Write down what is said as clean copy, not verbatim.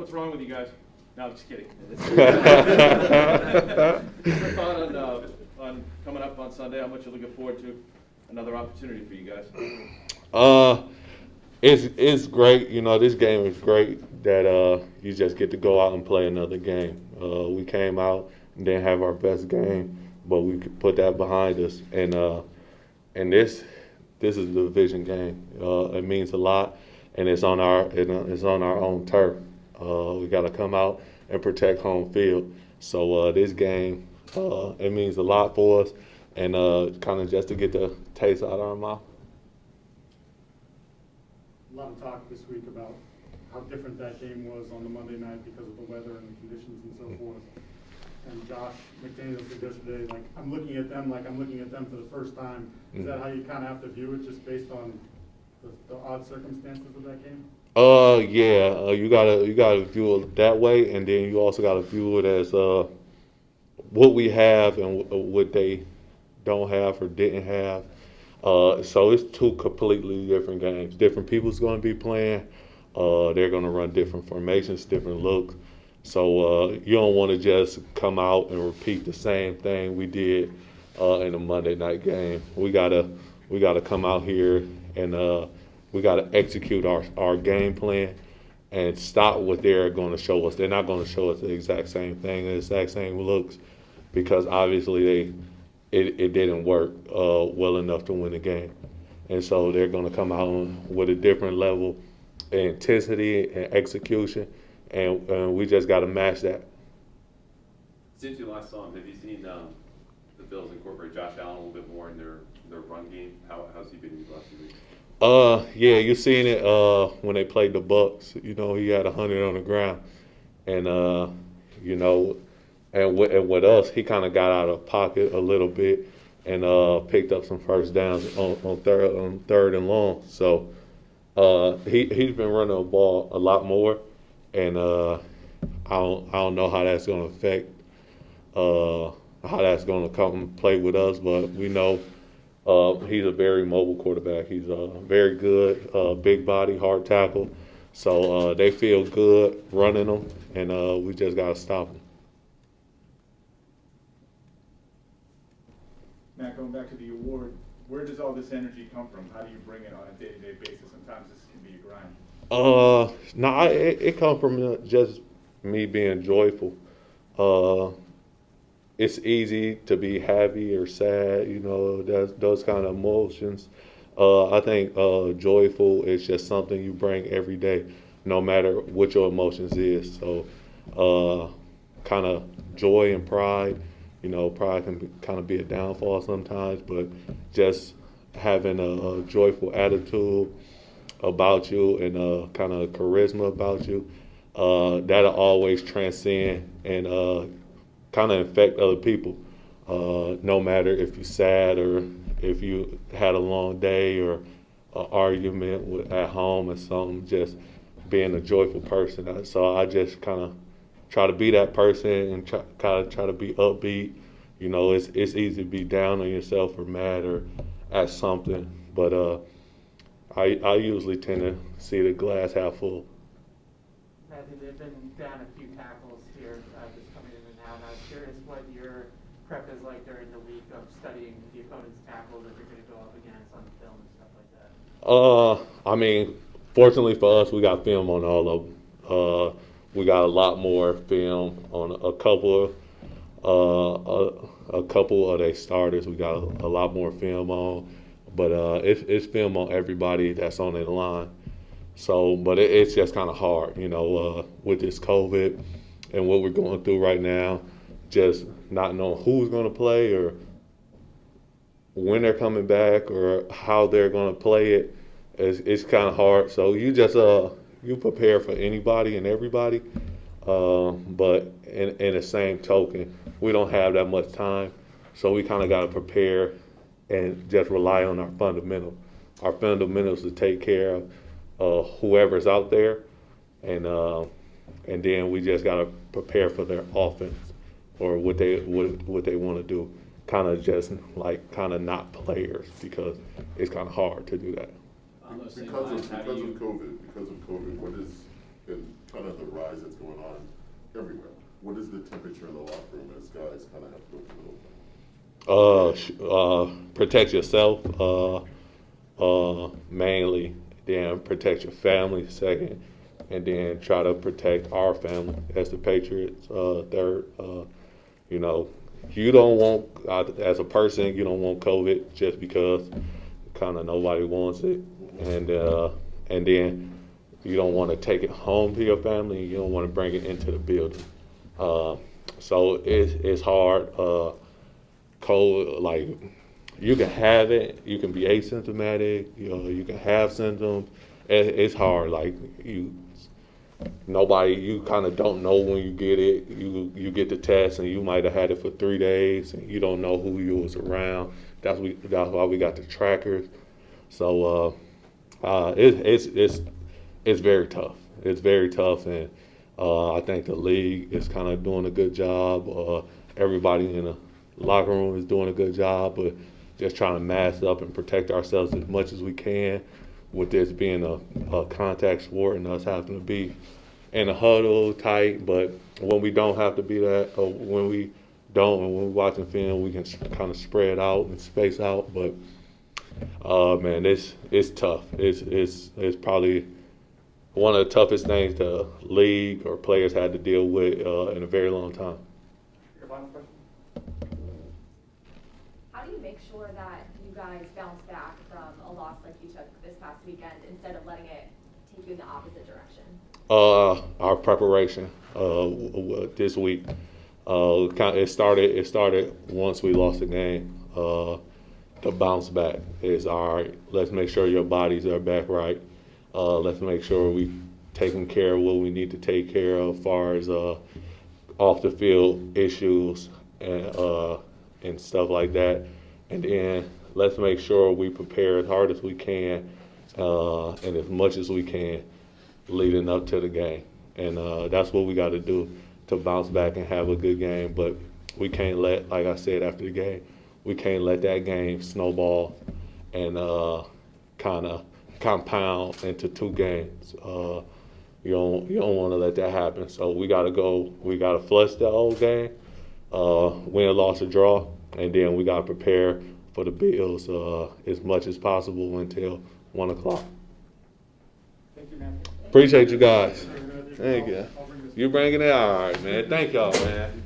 What's wrong with you guys? No, I'm just kidding. What's your thought on coming up on Sunday? How much you're looking forward to another opportunity for you guys? It's great. You know, this game is great that you just get to go out and play another game. We came out and didn't have our best game, but we could put that behind us. And this is a division game. It means a lot, and it's on our own turf. We got to come out and protect home field. So this game, it means a lot for us, and kind of just to get the taste out of our mouth. A lot of talk this week about how different that game was on the Monday night because of the weather and the conditions and so forth. And Josh McDaniels said yesterday, like, I'm looking at them for the first time. Is that how you kind of have to view it, just based on the odd circumstances of that game? Yeah, you gotta view it that way, and then you also gotta view it as what we have and what they don't have or didn't have. So it's two completely different games. Different people's going to be playing. They're going to run different formations, different looks. So you don't want to just come out and repeat the same thing we did in a Monday night game. We gotta come out here and we gotta execute our game plan and stop what they're going to show us. They're not going to show us the exact same thing, the exact same looks, because obviously it didn't work well enough to win the game. And so they're going to come out with a different level of intensity and execution, and we just got to match that. Since you last saw him, have you seen the Bills incorporate Josh Allen a little bit more in their run game? How's he been these last few weeks? Yeah, you seen it when they played the Bucks. You know, he had 100 on the ground, and you know. And with us, he kind of got out of pocket a little bit and picked up some first downs on third and long. So he's been running the ball a lot more, and I don't know how that's going to affect how that's going to come and play with us. But we know he's a very mobile quarterback. He's very good, big body, hard tackle. So they feel good running him, and we just got to stop him. Matt, going back to the award, where does all this energy come from? How do you bring it on a day-to-day basis? Sometimes this can be a grind. No, it comes from just me being joyful. It's easy to be happy or sad, you know, those kind of emotions. I think joyful is just something you bring every day, no matter what your emotions is. So kind of joy and pride. You know, pride can kind of be a downfall sometimes, but just having a joyful attitude about you and a kind of charisma about you, that'll always transcend and kind of affect other people. No matter if you're sad or if you had a long day or an argument at home or something, just being a joyful person. So I just kind of try to be that person and try to be upbeat. You know, it's easy to be down on yourself or mad or at something, but I usually tend to see the glass half full. Matthew, they've been down a few tackles here, just coming in and out. I was curious what your prep is like during the week of studying the opponent's tackles that you're going to go up against on film and stuff like that. I mean, fortunately for us, we got film on all of them. We got a lot more film on a couple of their starters. We got a lot more film on, but it's film on everybody that's on their line. So, but it's just kind of hard, you know, with this COVID and what we're going through right now, just not knowing who's going to play or when they're coming back or how they're going to play it. It's kind of hard. So you just you prepare for anybody and everybody, but in the same token, we don't have that much time, so we kind of got to prepare and just rely on our fundamentals. Our fundamentals to take care of whoever's out there, and then we just got to prepare for their offense or what they want to do. Kind of just kind of not players, because it's kind of hard to do that. Because of COVID, what is, can kind of the rise that's going on everywhere. What is the temperature in the locker room as guys kind of have to go through the Protect yourself, mainly, then protect your family second, and then try to protect our family as the Patriots third. You know, you don't want, as a person, you don't want COVID just because kind of nobody wants it, and then you don't want to take it home to your family. You don't want to bring it into the building. So it's hard. Cold, like, you can have it, you can be asymptomatic, you know, you can have symptoms. It's hard. Like, you kind of don't know when you get it. You get the test and you might have had it for 3 days and you don't know who you was around. That's why we got the trackers. So it's very tough. It's very tough, and I think the league is kind of doing a good job. Everybody in the locker room is doing a good job, but just trying to mask up and protect ourselves as much as we can, with this being a contact sport and us having to be in a huddle tight. But when we don't have to be that, or when we don't, and when we're watching film, we can kind of spread out and space out. But man, it's tough. It's probably one of the toughest things the league or players had to deal with in a very long time. Your final question? How do you make sure that you guys bounce back from a loss like you took this past weekend instead of letting it take you in the opposite direction? Our preparation this week. It started once we lost the game. The bounce back is, all right, let's make sure your bodies are back right. Let's make sure we taking care of what we need to take care of as far as off the field issues and stuff like that. And then let's make sure we prepare as hard as we can and as much as we can leading up to the game. And that's what we got to do to bounce back and have a good game. But we can't let, like I said after the game, we can't let that game snowball and kind of compound into 2 games. You don't want to let that happen. So we got to flush the old game, win, loss, or draw, and then we got to prepare for the Bills as much as possible until 1 o'clock. Thank you, man. Appreciate you guys. Thank Thank you. You bringing it? All right, man. Thank y'all, man.